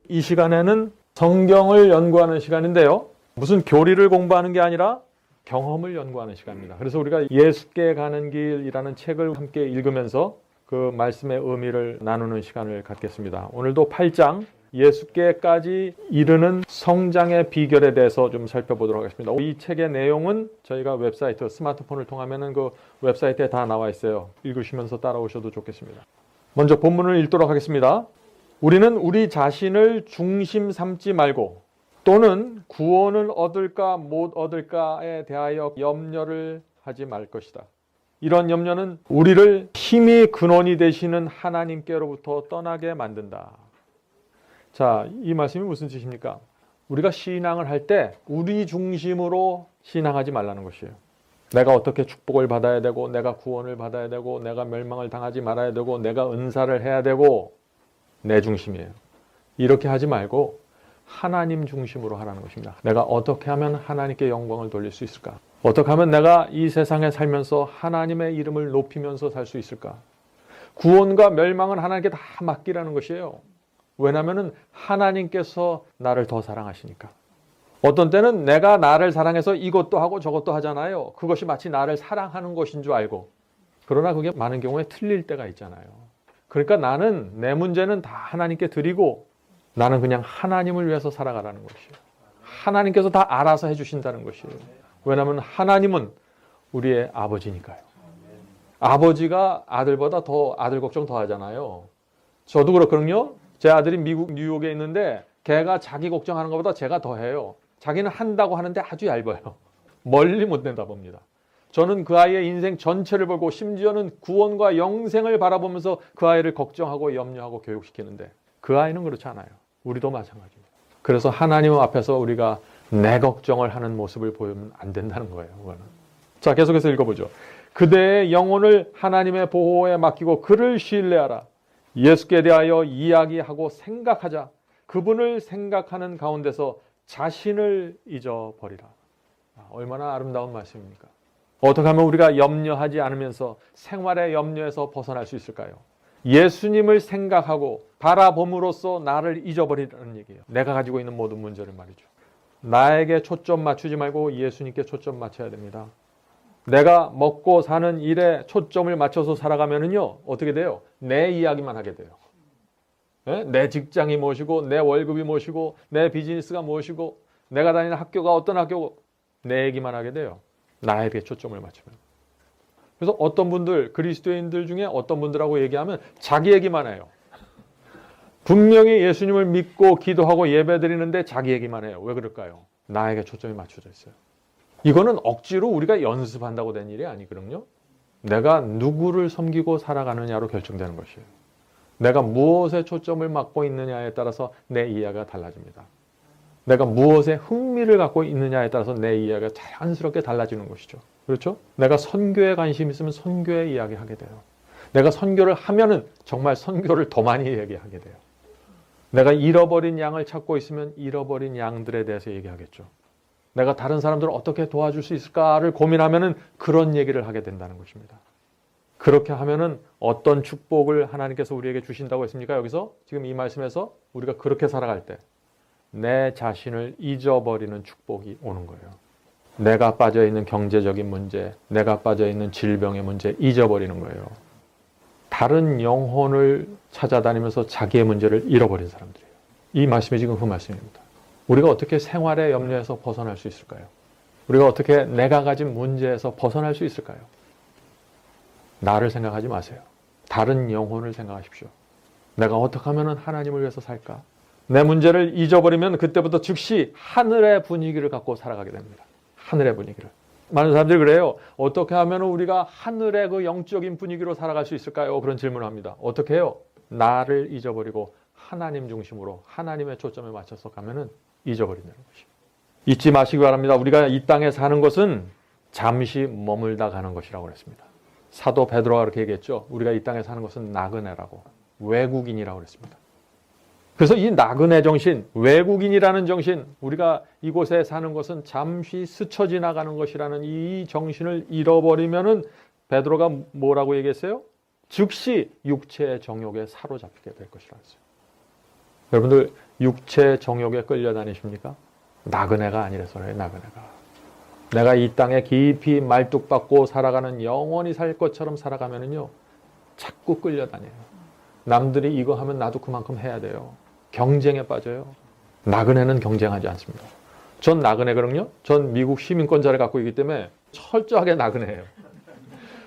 이 시간에는 성경을 연구하는 시간인데요. 무슨 교리를 공부하는 게 아니라 경험을 연구하는 시간입니다. 그래서 우리가 예수께 가는 길이라는 책을 함께 읽으면서 그 말씀의 의미를 나누는 시간을 갖겠습니다. 오늘도 8장 예수께까지 이르는 성장의 비결에 대해서 좀 살펴보도록 하겠습니다. 이 책의 내용은 저희가 웹사이트, 스마트폰을 통하면 그 웹사이트에 다 나와 있어요. 읽으시면서 따라오셔도 좋겠습니다. 먼저 본문을 읽도록 하겠습니다. 우리는 우리 자신을 중심 삼지 말고 또는 구원을 얻을까 못 얻을까에 대하여 염려를 하지 말 것이다. 이런 염려는 우리를 힘이 근원이 되시는 하나님께로부터 떠나게 만든다. 자, 이 말씀이 무슨 뜻입니까? 우리가 신앙을 할 때 우리 중심으로 신앙하지 말라는 것이에요. 내가 어떻게 축복을 받아야 되고, 내가 구원을 받아야 되고, 내가 멸망을 당하지 말아야 되고, 내가 은사를 해야 되고, 내 중심이에요. 이렇게 하지 말고 하나님 중심으로 하라는 것입니다. 내가 어떻게 하면 하나님께 영광을 돌릴 수 있을까? 어떻게 하면 내가 이 세상에 살면서 하나님의 이름을 높이면서 살 수 있을까? 구원과 멸망은 하나님께 다 맡기라는 것이에요. 왜냐하면 하나님께서 나를 더 사랑하시니까. 어떤 때는 내가 나를 사랑해서 이것도 하고 저것도 하잖아요. 그것이 마치 나를 사랑하는 것인 줄 알고. 그러나 그게 많은 경우에 틀릴 때가 있잖아요. 그러니까 나는 내 문제는 다 하나님께 드리고 나는 그냥 하나님을 위해서 살아가라는 것이에요. 하나님께서 다 알아서 해주신다는 것이에요. 왜냐하면 하나님은 우리의 아버지니까요. 아버지가 아들보다 더 아들 걱정 더 하잖아요. 저도 그렇거든요. 제 아들이 미국 뉴욕에 있는데 걔가 자기 걱정하는 것보다 제가 더 해요. 자기는 한다고 하는데 아주 얇아요. 멀리 못 내다봅니다. 저는 그 아이의 인생 전체를 보고 심지어는 구원과 영생을 바라보면서 그 아이를 걱정하고 염려하고 교육시키는데 그 아이는 그렇지 않아요. 우리도 마찬가지입니다. 그래서 하나님 앞에서 우리가 내 걱정을 하는 모습을 보이면 안 된다는 거예요. 그거는. 자, 계속해서 읽어보죠. 그대의 영혼을 하나님의 보호에 맡기고 그를 신뢰하라. 예수께 대하여 이야기하고 생각하자. 그분을 생각하는 가운데서 자신을 잊어버리라. 얼마나 아름다운 말씀입니까? 어떻게 하면 우리가 염려하지 않으면서 생활의 염려에서 벗어날 수 있을까요? 예수님을 생각하고 바라봄으로써 나를 잊어버리라는 얘기예요. 내가 가지고 있는 모든 문제를 말이죠. 나에게 초점 맞추지 말고 예수님께 초점 맞춰야 됩니다. 내가 먹고 사는 일에 초점을 맞춰서 살아가면은요, 어떻게 돼요? 내 이야기만 하게 돼요. 내 직장이 무엇이고, 내 월급이 무엇이고, 내 비즈니스가 무엇이고, 내가 다니는 학교가 어떤 학교고, 내 얘기만 하게 돼요. 나에게 초점을 맞추면. 그래서 어떤 분들, 그리스도인들 중에 어떤 분들하고 얘기하면 자기 얘기만 해요. 분명히 예수님을 믿고 기도하고 예배드리는데 자기 얘기만 해요. 왜 그럴까요? 나에게 초점이 맞춰져 있어요. 이거는 억지로 우리가 연습한다고 된 일이 아니거든요. 내가 누구를 섬기고 살아가느냐로 결정되는 것이에요. 내가 무엇에 초점을 맞고 있느냐에 따라서 내 이야기가 달라집니다. 내가 무엇에 흥미를 갖고 있느냐에 따라서 내 이야기가 자연스럽게 달라지는 것이죠. 그렇죠? 내가 선교에 관심이 있으면 선교의 이야기하게 돼요. 내가 선교를 하면은 정말 선교를 더 많이 얘기하게 돼요. 내가 잃어버린 양을 찾고 있으면 잃어버린 양들에 대해서 얘기하겠죠. 내가 다른 사람들을 어떻게 도와줄 수 있을까를 고민하면은 그런 얘기를 하게 된다는 것입니다. 그렇게 하면은 어떤 축복을 하나님께서 우리에게 주신다고 했습니까? 여기서 지금 이 말씀에서 우리가 그렇게 살아갈 때 내 자신을 잊어버리는 축복이 오는 거예요. 내가 빠져있는 경제적인 문제, 내가 빠져있는 질병의 문제 잊어버리는 거예요. 다른 영혼을 찾아다니면서 자기의 문제를 잃어버린 사람들이에요. 이 말씀이 지금 그 말씀입니다. 우리가 어떻게 생활의 염려에서 벗어날 수 있을까요? 우리가 어떻게 내가 가진 문제에서 벗어날 수 있을까요? 나를 생각하지 마세요. 다른 영혼을 생각하십시오. 내가 어떻게 하면 하나님을 위해서 살까? 내 문제를 잊어버리면 그때부터 즉시 하늘의 분위기를 갖고 살아가게 됩니다. 하늘의 분위기를. 많은 사람들이 그래요. 어떻게 하면 우리가 하늘의 그 영적인 분위기로 살아갈 수 있을까요? 그런 질문을 합니다. 어떻게 해요? 나를 잊어버리고 하나님 중심으로 하나님의 초점에 맞춰서 가면은 잊어버린다는 것이에요. 잊지 마시기 바랍니다. 우리가 이 땅에 사는 것은 잠시 머물다 가는 것이라고 그랬습니다. 사도 베드로가 그렇게 얘기했죠. 우리가 이 땅에 사는 것은 나그네라고, 외국인이라고 그랬습니다. 그래서 이 나그네 정신, 외국인이라는 정신, 우리가 이곳에 사는 것은 잠시 스쳐 지나가는 것이라는 이 정신을 잃어버리면은 베드로가 뭐라고 얘기했어요? 즉시 육체의 정욕에 사로잡히게 될 것이라고 했어요. 여러분들 육체 정욕에 끌려다니십니까? 나그네가 아니라서 그래요. 나그네가. 내가 이 땅에 깊이 말뚝박고 살아가는 영원히 살 것처럼 살아가면은요, 자꾸 끌려다녀요. 남들이 이거 하면 나도 그만큼 해야 돼요. 경쟁에 빠져요. 나그네는 경쟁하지 않습니다. 전 나그네거든요. 전 미국 시민권자를 갖고 있기 때문에 철저하게 나그네예요.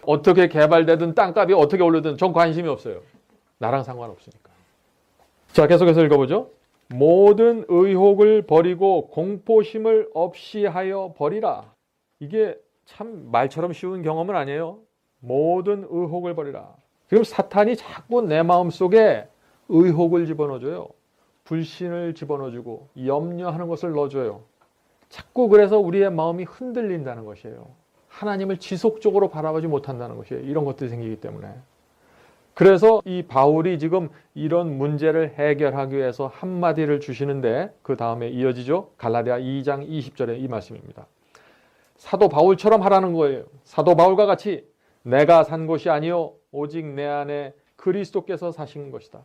어떻게 개발되든 땅값이 어떻게 오르든 전 관심이 없어요. 나랑 상관없으니까. 자, 계속해서 읽어보죠. 모든 의혹을 버리고 공포심을 없이 하여 버리라. 이게 참 말처럼 쉬운 경험은 아니에요. 모든 의혹을 버리라. 지금 사탄이 자꾸 내 마음속에 의혹을 집어넣어줘요. 불신을 집어넣어주고 염려하는 것을 넣어줘요. 자꾸 그래서 우리의 마음이 흔들린다는 것이에요. 하나님을 지속적으로 바라보지 못한다는 것이에요. 이런 것들이 생기기 때문에. 그래서 이 바울이 지금 이런 문제를 해결하기 위해서 한마디를 주시는데 그 다음에 이어지죠. 갈라디아 2장 20절에 이 말씀입니다. 사도 바울처럼 하라는 거예요. 사도 바울과 같이 내가 산 것이 아니요 오직 내 안에 그리스도께서 사신 것이다.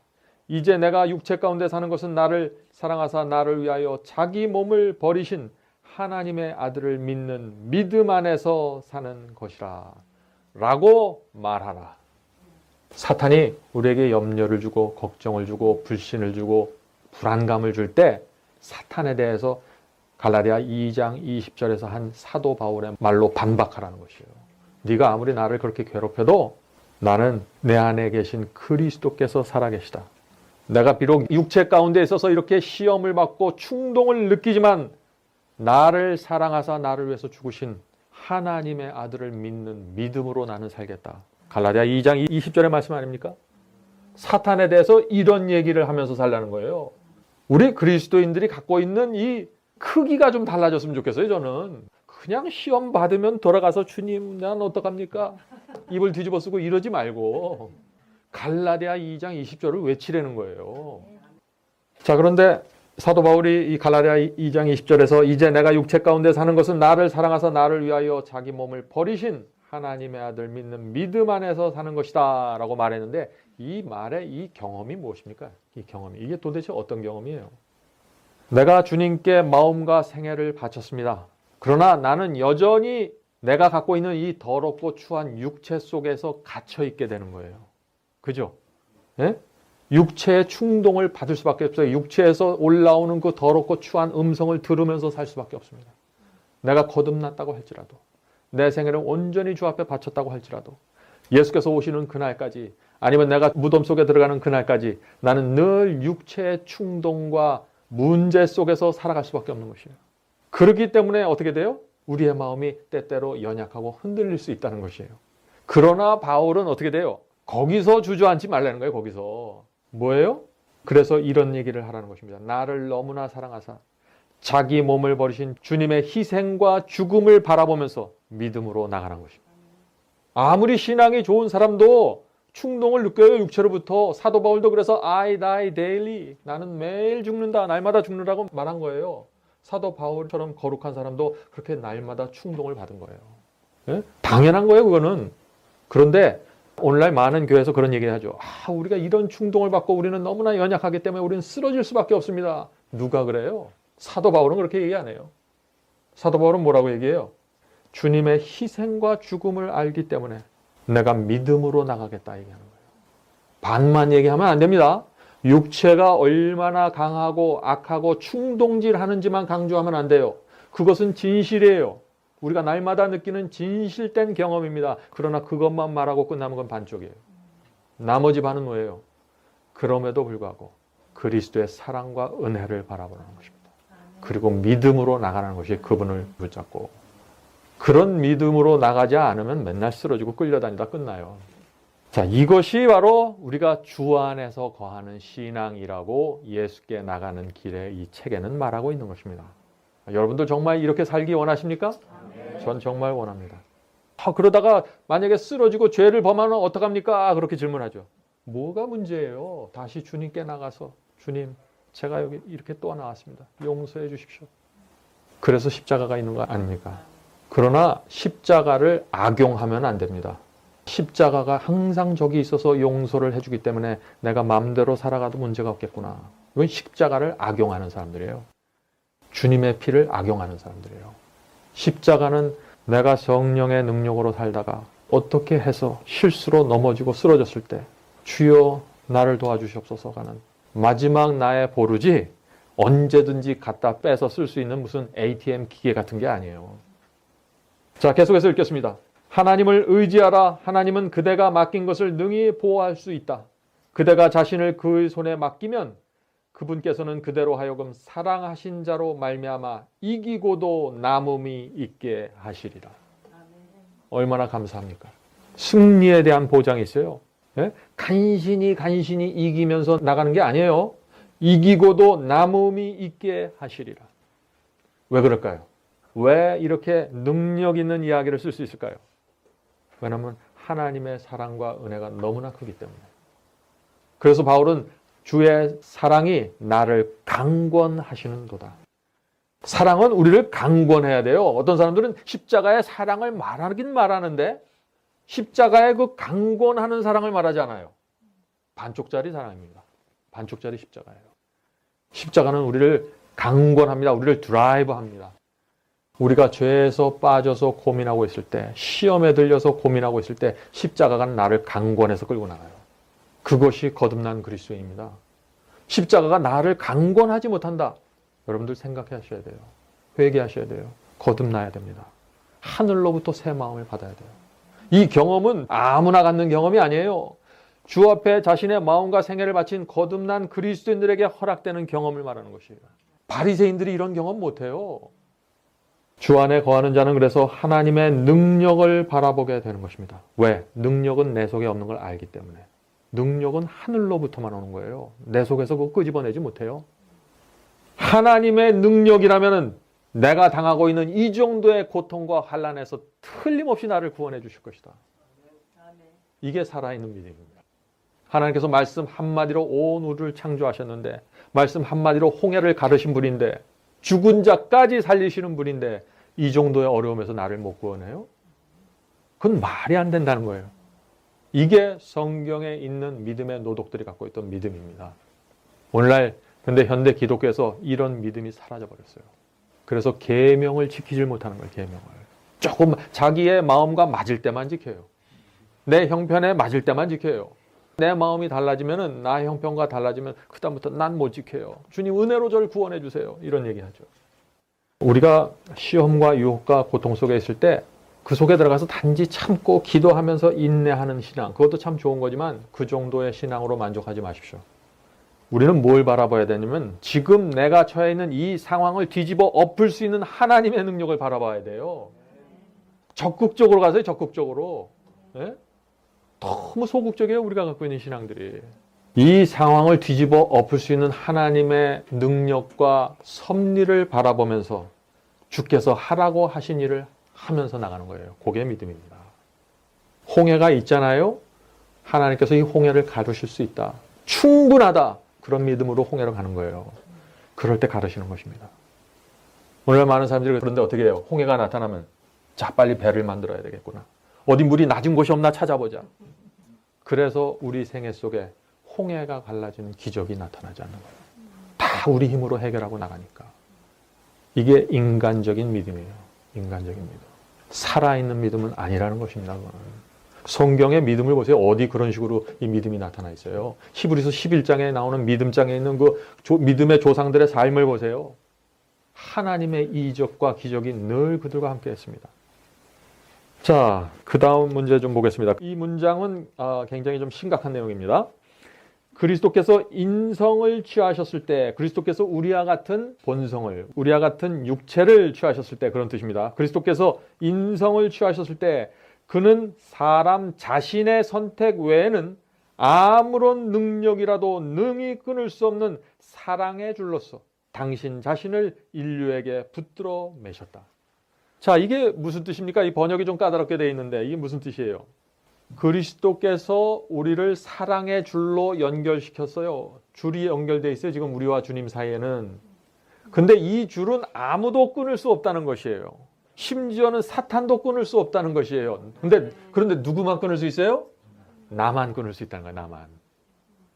이제 내가 육체 가운데 사는 것은 나를 사랑하사 나를 위하여 자기 몸을 버리신 하나님의 아들을 믿는 믿음 안에서 사는 것이라 라고 말하라. 사탄이 우리에게 염려를 주고 걱정을 주고 불신을 주고 불안감을 줄 때 사탄에 대해서 갈라디아 2장 20절에서 한 사도 바울의 말로 반박하라는 것이에요. 네가 아무리 나를 그렇게 괴롭혀도 나는 내 안에 계신 그리스도께서 살아계시다. 내가 비록 육체 가운데 있어서 이렇게 시험을 받고 충동을 느끼지만 나를 사랑하사 나를 위해서 죽으신 하나님의 아들을 믿는 믿음으로 나는 살겠다. 갈라디아 2장 20절의 말씀 아닙니까? 사탄에 대해서 이런 얘기를 하면서 살라는 거예요. 우리 그리스도인들이 갖고 있는 이 크기가 좀 달라졌으면 좋겠어요. 저는 그냥 시험 받으면 돌아가서 주님 난 어떡합니까? 입을 뒤집어 쓰고 이러지 말고 갈라디아 2장 20절을 외치라는 거예요. 자, 그런데 사도 바울이 이 갈라디아 2장 20절에서 이제 내가 육체 가운데 사는 것은 나를 사랑하사 나를 위하여 자기 몸을 버리신 하나님의 아들 믿는 믿음 안에서 사는 것이다 라고 말했는데 이 말의 이 경험이 무엇입니까? 이 경험이 이게 도대체 어떤 경험이에요? 내가 주님께 마음과 생애를 바쳤습니다. 그러나 나는 여전히 내가 갖고 있는 이 더럽고 추한 육체 속에서 갇혀 있게 되는 거예요. 그죠? 예? 육체의 충동을 받을 수밖에 없어요. 육체에서 올라오는 그 더럽고 추한 음성을 들으면서 살 수밖에 없습니다. 내가 거듭났다고 할지라도 내 생애를 온전히 주 앞에 바쳤다고 할지라도 예수께서 오시는 그날까지 아니면 내가 무덤 속에 들어가는 그날까지 나는 늘 육체의 충동과 문제 속에서 살아갈 수밖에 없는 것이에요. 그렇기 때문에 어떻게 돼요? 우리의 마음이 때때로 연약하고 흔들릴 수 있다는 것이에요. 그러나 바울은 어떻게 돼요? 거기서 주저앉지 말라는 거예요. 거기서. 뭐예요? 그래서 이런 얘기를 하라는 것입니다. 나를 너무나 사랑하사 자기 몸을 버리신 주님의 희생과 죽음을 바라보면서 믿음으로 나가는 것입니다. 아무리 신앙이 좋은 사람도 충동을 느껴요. 육체로부터. 사도 바울도 그래서 I die daily. 나는 매일 죽는다. 날마다 죽는다고 말한 거예요. 사도 바울처럼 거룩한 사람도 그렇게 날마다 충동을 받은 거예요. 예? 당연한 거예요. 그거는. 그런데 오늘날 많은 교회에서 그런 얘기를 하죠. 우리가 이런 충동을 받고 우리는 너무나 연약하기 때문에 우리는 쓰러질 수밖에 없습니다. 누가 그래요? 사도 바울은 그렇게 얘기 안 해요. 사도 바울은 뭐라고 얘기해요? 주님의 희생과 죽음을 알기 때문에 내가 믿음으로 나가겠다 얘기하는 거예요. 반만 얘기하면 안 됩니다. 육체가 얼마나 강하고 악하고 충동질하는지만 강조하면 안 돼요. 그것은 진실이에요. 우리가 날마다 느끼는 진실된 경험입니다. 그러나 그것만 말하고 끝나는 건 반쪽이에요. 나머지 반은 뭐예요? 그럼에도 불구하고 그리스도의 사랑과 은혜를 바라보는 것입니다. 그리고 믿음으로 나가는 것이 그분을 붙잡고 그런 믿음으로 나가지 않으면 맨날 쓰러지고 끌려다니다 끝나요. 자, 이것이 바로 우리가 주 안에서 거하는 신앙이라고 예수께 나가는 길에 이 책에는 말하고 있는 것입니다. 여러분들 정말 이렇게 살기 원하십니까? 전 정말 원합니다. 그러다가 만약에 쓰러지고 죄를 범하면 어떡합니까? 그렇게 질문하죠. 뭐가 문제예요? 다시 주님께 나가서 주님, 제가 여기 이렇게 또 나왔습니다. 용서해 주십시오. 그래서 십자가가 있는 거 아닙니까? 그러나 십자가를 악용하면 안 됩니다. 십자가가 항상 저기 있어서 용서를 해주기 때문에 내가 마음대로 살아가도 문제가 없겠구나. 이건 십자가를 악용하는 사람들이에요. 주님의 피를 악용하는 사람들이에요. 십자가는 내가 성령의 능력으로 살다가 어떻게 해서 실수로 넘어지고 쓰러졌을 때 주여 나를 도와주시옵소서 하는 마지막 나의 보루지 언제든지 갖다 빼서 쓸 수 있는 무슨 ATM 기계 같은 게 아니에요. 자, 계속해서 읽겠습니다. 하나님을 의지하라. 하나님은 그대가 맡긴 것을 능히 보호할 수 있다. 그대가 자신을 그의 손에 맡기면 그분께서는 그대로 하여금 사랑하신 자로 말미암아 이기고도 남음이 있게 하시리라. 얼마나 감사합니까? 승리에 대한 보장이 있어요. 예? 간신히 이기면서 나가는 게 아니에요. 이기고도 남음이 있게 하시리라. 왜 그럴까요? 왜 이렇게 능력 있는 이야기를 쓸 수 있을까요? 왜냐하면 하나님의 사랑과 은혜가 너무나 크기 때문에. 그래서 바울은 주의 사랑이 나를 강권하시는도다. 사랑은 우리를 강권해야 돼요. 어떤 사람들은 십자가의 사랑을 말하긴 말하는데 십자가의 그 강권하는 사랑을 말하지 않아요. 반쪽짜리 사랑입니다. 반쪽짜리 십자가예요. 십자가는 우리를 강권합니다. 우리를 드라이브합니다. 우리가 죄에서 빠져서 고민하고 있을 때, 시험에 들려서 고민하고 있을 때 십자가가 나를 강권해서 끌고 나가요. 그것이 거듭난 그리스도인입니다. 십자가가 나를 강권하지 못한다. 여러분들 생각하셔야 돼요. 회개하셔야 돼요. 거듭나야 됩니다. 하늘로부터 새 마음을 받아야 돼요. 이 경험은 아무나 갖는 경험이 아니에요. 주 앞에 자신의 마음과 생애를 바친 거듭난 그리스도인들에게 허락되는 경험을 말하는 것이에요. 바리새인들이 이런 경험 못해요. 주 안에 거하는 자는 그래서 하나님의 능력을 바라보게 되는 것입니다. 왜? 능력은 내 속에 없는 걸 알기 때문에. 능력은 하늘로부터만 오는 거예요. 내 속에서 그거 끄집어내지 못해요. 하나님의 능력이라면 내가 당하고 있는 이 정도의 고통과 환난에서 틀림없이 나를 구원해 주실 것이다. 이게 살아있는 믿음입니다. 하나님께서 말씀 한마디로 온 우주를 창조하셨는데, 말씀 한마디로 홍해를 가르신 분인데, 죽은 자까지 살리시는 분인데 이 정도의 어려움에서 나를 못 구원해요? 그건 말이 안 된다는 거예요. 이게 성경에 있는 믿음의 노독들이 갖고 있던 믿음입니다. 오늘날 근데 현대 기독교에서 이런 믿음이 사라져 버렸어요. 그래서 계명을 지키질 못하는 거예요. 계명을. 조금 자기의 마음과 맞을 때만 지켜요. 내 형편에 맞을 때만 지켜요. 내 마음이 달라지면은 나의 형편과 달라지면 그다음부터 난 못 지켜요. 주님 은혜로 저를 구원해 주세요. 이런 얘기하죠. 우리가 시험과 유혹과 고통 속에 있을 때 그 속에 들어가서 단지 참고 기도하면서 인내하는 신앙, 그것도 참 좋은 거지만 그 정도의 신앙으로 만족하지 마십시오. 우리는 뭘 바라봐야 되냐면 지금 내가 처해 있는 이 상황을 뒤집어 엎을 수 있는 하나님의 능력을 바라봐야 돼요. 적극적으로 가세요. 적극적으로. 네? 너무 소극적이에요. 우리가 갖고 있는 신앙들이. 이 상황을 뒤집어 엎을 수 있는 하나님의 능력과 섭리를 바라보면서 주께서 하라고 하신 일을 하면서 나가는 거예요. 그게 믿음입니다. 홍해가 있잖아요. 하나님께서 이 홍해를 가르실 수 있다. 충분하다. 그런 믿음으로 홍해로 가는 거예요. 그럴 때 가르시는 것입니다. 오늘 많은 사람들이 그런데 어떻게 해요? 홍해가 나타나면 자 빨리 배를 만들어야 되겠구나. 어디 물이 낮은 곳이 없나 찾아보자. 그래서 우리 생애 속에 홍해가 갈라지는 기적이 나타나지 않는 거예요. 다 우리 힘으로 해결하고 나가니까. 이게 인간적인 믿음이에요. 인간적인 믿음. 살아있는 믿음은 아니라는 것입니다. 그거는. 성경의 믿음을 보세요. 어디 그런 식으로 이 믿음이 나타나 있어요. 히브리서 11장에 나오는 믿음장에 있는 그 믿음의 조상들의 삶을 보세요. 하나님의 이적과 기적이 늘 그들과 함께 했습니다. 자, 그 다음 문제 좀 보겠습니다. 이 문장은 굉장히 좀 심각한 내용입니다. 그리스도께서 인성을 취하셨을 때, 그리스도께서 우리와 같은 본성을, 우리와 같은 육체를 취하셨을 때 그런 뜻입니다. 그리스도께서 인성을 취하셨을 때 그는 사람 자신의 선택 외에는 아무런 능력이라도 능히 끊을 수 없는 사랑의 줄로서 당신 자신을 인류에게 붙들어 매셨다. 자, 이게 무슨 뜻입니까? 이 번역이 좀 까다롭게 되어 있는데 이게 무슨 뜻이에요? 그리스도께서 우리를 사랑의 줄로 연결시켰어요. 줄이 연결되어 있어요. 지금 우리와 주님 사이에는. 근데 이 줄은 아무도 끊을 수 없다는 것이에요. 심지어는 사탄도 끊을 수 없다는 것이에요. 그런데 누구만 끊을 수 있어요? 나만 끊을 수 있다는 거예요. 나만.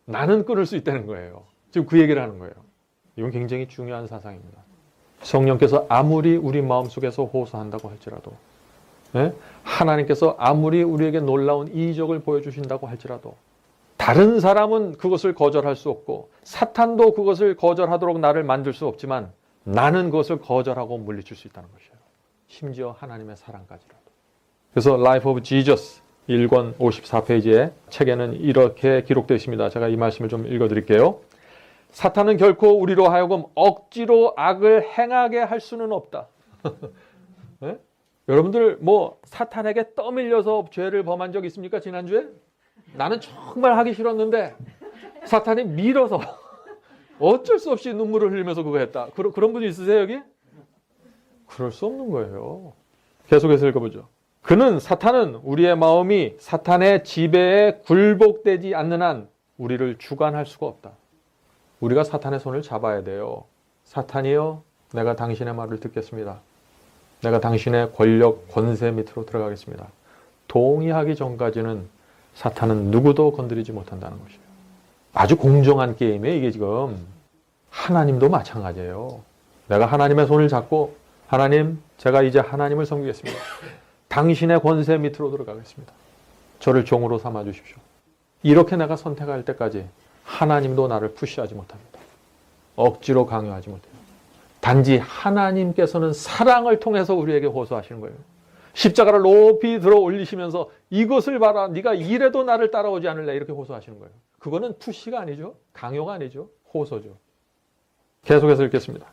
나는 끊을 수 있다는 거예요. 지금 그 얘기를 하는 거예요. 이건 굉장히 중요한 사상입니다. 성령께서 아무리 우리 마음속에서 호소한다고 할지라도, 예? 하나님께서 아무리 우리에게 놀라운 이적을 보여주신다고 할지라도 다른 사람은 그것을 거절할 수 없고 사탄도 그것을 거절하도록 나를 만들 수 없지만 나는 그것을 거절하고 물리칠 수 있다는 것이에요. 심지어 하나님의 사랑까지라도. 그래서 Life of Jesus 1권 54페이지에 책에는 이렇게 기록되어 있습니다. 제가 이 말씀을 좀 읽어드릴게요. 사탄은 결코 우리로 하여금 억지로 악을 행하게 할 수는 없다. 네? 여러분들 뭐 사탄에게 떠밀려서 죄를 범한 적 있습니까? 지난주에? 나는 정말 하기 싫었는데 사탄이 밀어서 어쩔 수 없이 눈물을 흘리면서 그거 했다. 그런 분이 있으세요 여기? 그럴 수 없는 거예요. 계속해서 읽어보죠. 사탄은 우리의 마음이 사탄의 지배에 굴복되지 않는 한 우리를 주관할 수가 없다. 우리가 사탄의 손을 잡아야 돼요. 사탄이요, 내가 당신의 말을 듣겠습니다. 내가 당신의 권력, 권세 밑으로 들어가겠습니다. 동의하기 전까지는 사탄은 누구도 건드리지 못한다는 것이에요. 아주 공정한 게임이에요. 이게 지금 하나님도 마찬가지예요. 내가 하나님의 손을 잡고 하나님, 제가 이제 하나님을 섬기겠습니다. 당신의 권세 밑으로 들어가겠습니다. 저를 종으로 삼아 주십시오. 이렇게 내가 선택할 때까지 하나님도 나를 푸시하지 못합니다. 억지로 강요하지 못해요. 단지 하나님께서는 사랑을 통해서 우리에게 호소하시는 거예요. 십자가를 높이 들어 올리시면서 이것을 봐라, 네가 이래도 나를 따라오지 않을래, 이렇게 호소하시는 거예요. 그거는 푸시가 아니죠. 강요가 아니죠. 호소죠. 계속해서 읽겠습니다.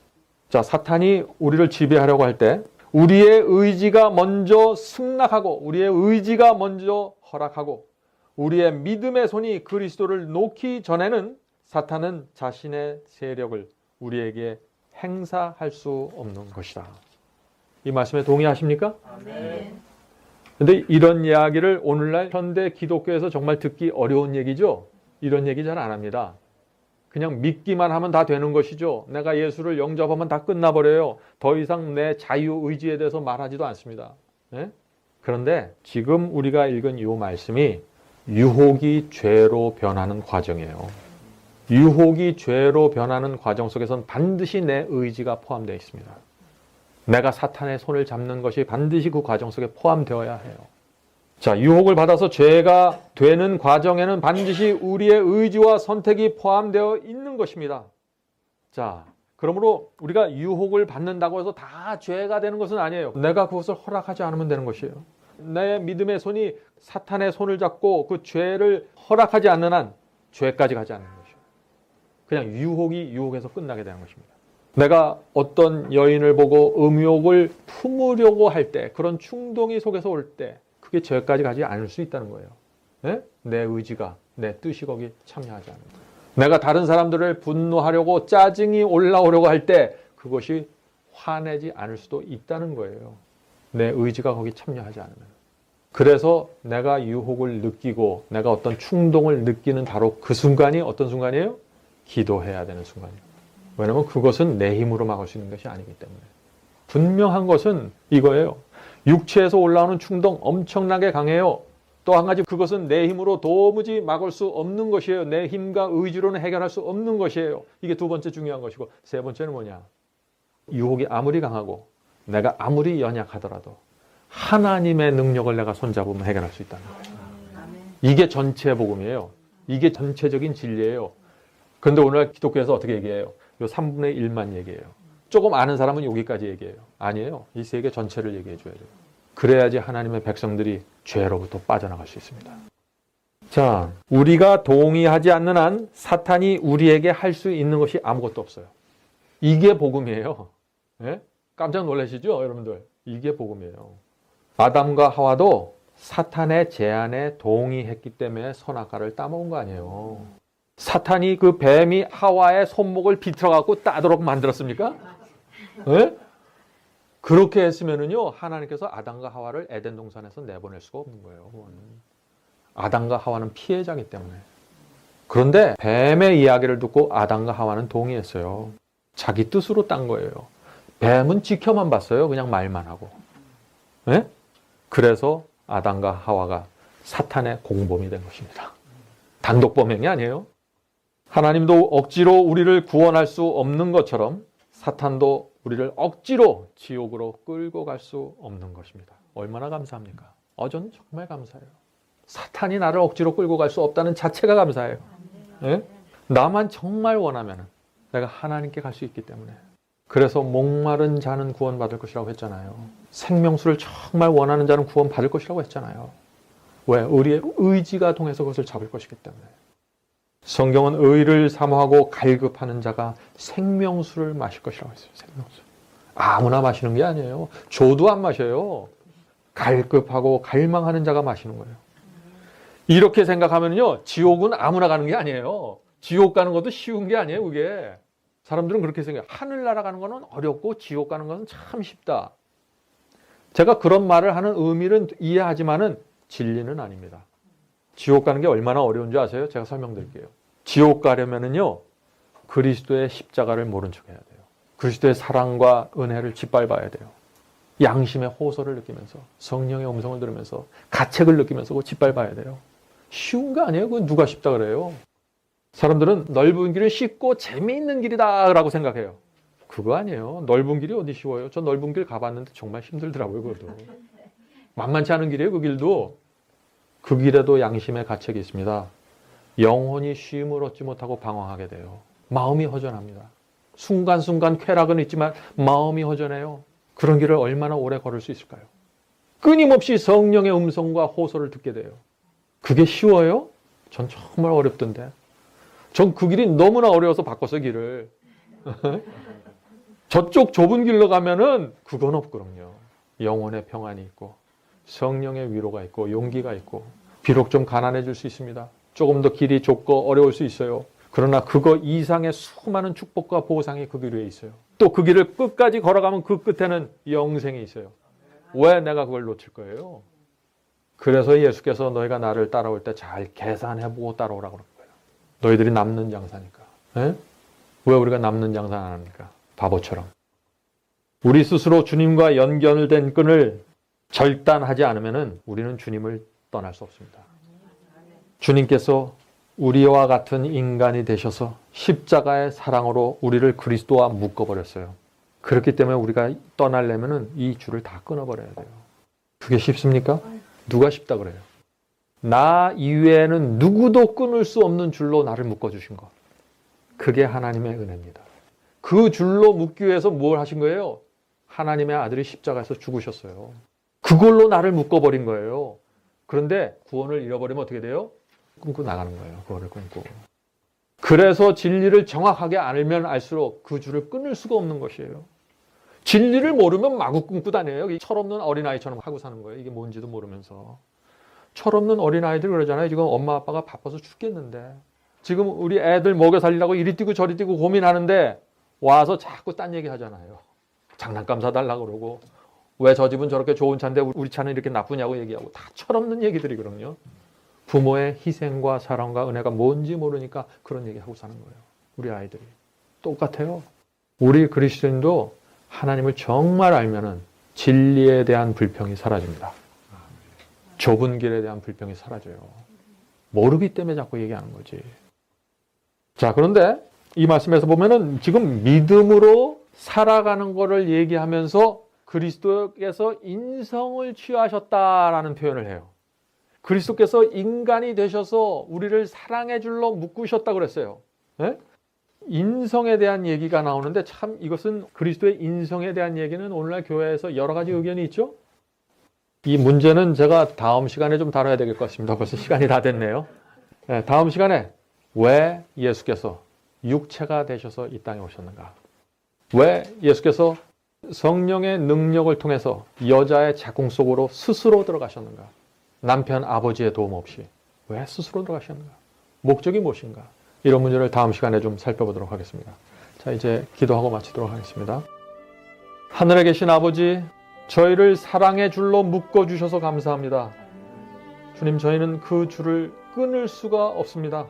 자, 사탄이 우리를 지배하려고 할 때 우리의 의지가 먼저 승낙하고 우리의 의지가 먼저 허락하고 우리의 믿음의 손이 그리스도를 놓기 전에는 사탄은 자신의 세력을 우리에게 행사할 수 없는 것이다. 이 말씀에 동의하십니까? 아멘. 근데 이런 이야기를 오늘날 현대 기독교에서 정말 듣기 어려운 얘기죠. 이런 얘기 잘 안 합니다. 그냥 믿기만 하면 다 되는 것이죠. 내가 예수를 영접하면 다 끝나버려요. 더 이상 내 자유의지에 대해서 말하지도 않습니다. 네? 그런데 지금 우리가 읽은 이 말씀이 유혹이 죄로 변하는 과정이에요. 유혹이 죄로 변하는 과정 속에서는 반드시 내 의지가 포함되어 있습니다. 내가 사탄의 손을 잡는 것이 반드시 그 과정 속에 포함되어야 해요. 자, 유혹을 받아서 죄가 되는 과정에는 반드시 우리의 의지와 선택이 포함되어 있는 것입니다. 자, 그러므로 우리가 유혹을 받는다고 해서 다 죄가 되는 것은 아니에요. 내가 그것을 허락하지 않으면 되는 것이에요. 내 믿음의 손이 사탄의 손을 잡고 그 죄를 허락하지 않는 한 죄까지 가지 않는 것이에요. 그냥 유혹이 유혹에서 끝나게 되는 것입니다. 내가 어떤 여인을 보고 음욕을 품으려고 할 때, 그런 충동이 속에서 올 때 그게 죄까지 가지 않을 수 있다는 거예요. 네? 내 의지가, 내 뜻이 거기 참여하지 않는 거예요. 내가 다른 사람들을 분노하려고 짜증이 올라오려고 할 때 그것이 화내지 않을 수도 있다는 거예요. 내 의지가 거기 참여하지 않으면. 그래서 내가 유혹을 느끼고 내가 어떤 충동을 느끼는 바로 그 순간이 어떤 순간이에요? 기도해야 되는 순간이에요. 왜냐하면 그것은 내 힘으로 막을 수 있는 것이 아니기 때문에. 분명한 것은 이거예요. 육체에서 올라오는 충동 엄청나게 강해요. 또 한 가지, 그것은 내 힘으로 도무지 막을 수 없는 것이에요. 내 힘과 의지로는 해결할 수 없는 것이에요. 이게 두 번째 중요한 것이고, 세 번째는 뭐냐? 유혹이 아무리 강하고 내가 아무리 연약하더라도 하나님의 능력을 내가 손잡으면 해결할 수 있다는 거예요. 이게 전체 복음이에요. 이게 전체적인 진리예요. 그런데 오늘 기독교에서 어떻게 얘기해요? 요 3분의 1만 얘기해요. 조금 아는 사람은 여기까지 얘기해요. 아니에요. 이 세계 전체를 얘기해 줘야 돼요. 그래야지 하나님의 백성들이 죄로부터 빠져나갈 수 있습니다. 자, 우리가 동의하지 않는 한 사탄이 우리에게 할 수 있는 것이 아무것도 없어요. 이게 복음이에요. 네? 깜짝 놀라시죠, 여러분들? 이게 복음이에요. 아담과 하와도 사탄의 제안에 동의했기 때문에 선악과를 따먹은 거 아니에요. 사탄이 그 뱀이 하와의 손목을 비틀어갖고 따도록 만들었습니까? 네? 그렇게 했으면은요, 하나님께서 아담과 하와를 에덴 동산에서 내보낼 수가 없는 거예요. 아담과 하와는 피해자이기 때문에. 그런데 뱀의 이야기를 듣고 아담과 하와는 동의했어요. 자기 뜻으로 딴 거예요. 뱀은 지켜만 봤어요. 그냥 말만 하고. 네? 그래서 아담과 하와가 사탄의 공범이 된 것입니다. 단독 범행이 아니에요. 하나님도 억지로 우리를 구원할 수 없는 것처럼 사탄도 우리를 억지로 지옥으로 끌고 갈 수 없는 것입니다. 얼마나 감사합니까? 저는 정말 감사해요. 사탄이 나를 억지로 끌고 갈 수 없다는 자체가 감사해요. 예? 나만 정말 원하면 내가 하나님께 갈 수 있기 때문에. 그래서 목마른 자는 구원받을 것이라고 했잖아요. 생명수를 정말 원하는 자는 구원받을 것이라고 했잖아요. 왜? 우리의 의지가 통해서 그것을 잡을 것이기 때문에. 성경은 의를 사모하고 갈급하는 자가 생명수를 마실 것이라고 했어요. 생명수. 아무나 마시는 게 아니에요. 조도 안 마셔요. 갈급하고 갈망하는 자가 마시는 거예요. 이렇게 생각하면요, 지옥은 아무나 가는 게 아니에요. 지옥 가는 것도 쉬운 게 아니에요, 그게. 사람들은 그렇게 생각해요. 하늘나라 가는 거는 어렵고 지옥 가는 것은 참 쉽다. 제가 그런 말을 하는 의미는 이해하지만은 진리는 아닙니다. 지옥 가는 게 얼마나 어려운 줄 아세요? 제가 설명드릴게요. 지옥 가려면은요, 그리스도의 십자가를 모른 척 해야 돼요. 그리스도의 사랑과 은혜를 짓밟아야 돼요. 양심의 호소를 느끼면서, 성령의 음성을 들으면서, 가책을 느끼면서 그거 짓밟아야 돼요. 쉬운 거 아니에요? 그건 누가 쉽다 그래요? 사람들은 넓은 길은 쉽고 재미있는 길이다 라고 생각해요. 그거 아니에요. 넓은 길이 어디 쉬워요? 저 넓은 길 가봤는데 정말 힘들더라고요. 그것도. 만만치 않은 길이에요. 그 길도. 그 길에도 양심의 가책이 있습니다. 영혼이 쉼을 얻지 못하고 방황하게 돼요. 마음이 허전합니다. 순간순간 쾌락은 있지만 마음이 허전해요. 그런 길을 얼마나 오래 걸을 수 있을까요? 끊임없이 성령의 음성과 호소를 듣게 돼요. 그게 쉬워요? 전 정말 어렵던데. 전 그 길이 너무나 어려워서 바꿨어요, 길을. 저쪽 좁은 길로 가면은 그건 없거든요. 영혼의 평안이 있고 성령의 위로가 있고 용기가 있고 비록 좀 가난해질 수 있습니다. 조금 더 길이 좁고 어려울 수 있어요. 그러나 그거 이상의 수많은 축복과 보상이 그 길 위에 있어요. 또 그 길을 끝까지 걸어가면 그 끝에는 영생이 있어요. 왜 내가 그걸 놓칠 거예요? 그래서 예수께서 너희가 나를 따라올 때 잘 계산해보고 따라오라고 그러는 거예요. 너희들이 남는 장사니까. 에? 왜 우리가 남는 장사 안 합니까? 바보처럼. 우리 스스로 주님과 연결된 끈을 절단하지 않으면 우리는 주님을 떠날 수 없습니다. 주님께서 우리와 같은 인간이 되셔서 십자가의 사랑으로 우리를 그리스도와 묶어버렸어요. 그렇기 때문에 우리가 떠나려면 이 줄을 다 끊어버려야 돼요. 그게 쉽습니까? 누가 쉽다 그래요? 나 이외에는 누구도 끊을 수 없는 줄로 나를 묶어주신 것. 그게 하나님의 은혜입니다. 그 줄로 묶기 위해서 뭘 하신 거예요? 하나님의 아들이 십자가에서 죽으셨어요. 그걸로 나를 묶어버린 거예요. 그런데 구원을 잃어버리면 어떻게 돼요? 끊고 나가는 거예요. 그거를 끊고. 그래서 진리를 정확하게 알면 알수록 그 줄을 끊을 수가 없는 것이에요. 진리를 모르면 마구 끊고 다녀요. 철없는 어린아이처럼 하고 사는 거예요. 이게 뭔지도 모르면서. 철없는 어린아이들 그러잖아요. 지금 엄마 아빠가 바빠서 죽겠는데. 지금 우리 애들 먹여 살리라고 이리 뛰고 저리 뛰고 고민하는데 와서 자꾸 딴 얘기 하잖아요. 장난감 사달라고 그러고 왜 저 집은 저렇게 좋은 차인데 우리 차는 이렇게 나쁘냐고 얘기하고 다 철없는 얘기들이거든요. 부모의 희생과 사랑과 은혜가 뭔지 모르니까 그런 얘기하고 사는 거예요. 우리 아이들이. 똑같아요. 우리 그리스도인도 하나님을 정말 알면은 진리에 대한 불평이 사라집니다. 좁은 길에 대한 불평이 사라져요. 모르기 때문에 자꾸 얘기하는 거지. 자, 그런데 이 말씀에서 보면은 지금 믿음으로 살아가는 거를 얘기하면서 그리스도께서 인성을 취하셨다라는 표현을 해요. 그리스도께서 인간이 되셔서 우리를 사랑의 줄로 묶으셨다고 그랬어요. 네? 인성에 대한 얘기가 나오는데 참 이것은 그리스도의 인성에 대한 얘기는 오늘날 교회에서 여러 가지 의견이 있죠. 이 문제는 제가 다음 시간에 좀 다뤄야 될 것 같습니다. 벌써 시간이 다 됐네요. 네, 다음 시간에 왜 예수께서 육체가 되셔서 이 땅에 오셨는가? 왜 예수께서 성령의 능력을 통해서 여자의 자궁 속으로 스스로 들어가셨는가? 남편, 아버지의 도움 없이 왜 스스로 들어가셨는가? 목적이 무엇인가? 이런 문제를 다음 시간에 좀 살펴보도록 하겠습니다. 자, 이제 기도하고 마치도록 하겠습니다. 하늘에 계신 아버지, 저희를 사랑의 줄로 묶어주셔서 감사합니다. 주님, 저희는 그 줄을 끊을 수가 없습니다.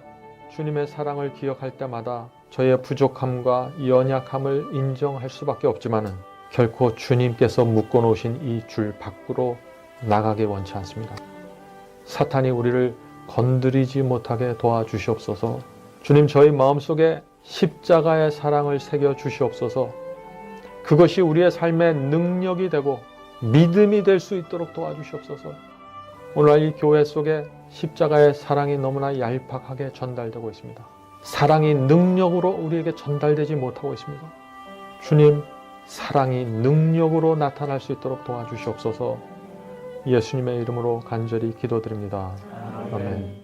주님의 사랑을 기억할 때마다 저희의 부족함과 연약함을 인정할 수밖에 없지만은 결코 주님께서 묶어놓으신 이 줄 밖으로 나가기 원치 않습니다. 사탄이 우리를 건드리지 못하게 도와주시옵소서. 주님, 저희 마음속에 십자가의 사랑을 새겨 주시옵소서. 그것이 우리의 삶의 능력이 되고 믿음이 될 수 있도록 도와주시옵소서. 오늘 이 교회 속에 십자가의 사랑이 너무나 얄팍하게 전달되고 있습니다. 사랑이 능력으로 우리에게 전달되지 못하고 있습니다. 주님, 사랑이 능력으로 나타날 수 있도록 도와주시옵소서. 예수님의 이름으로 간절히 기도드립니다. 아멘.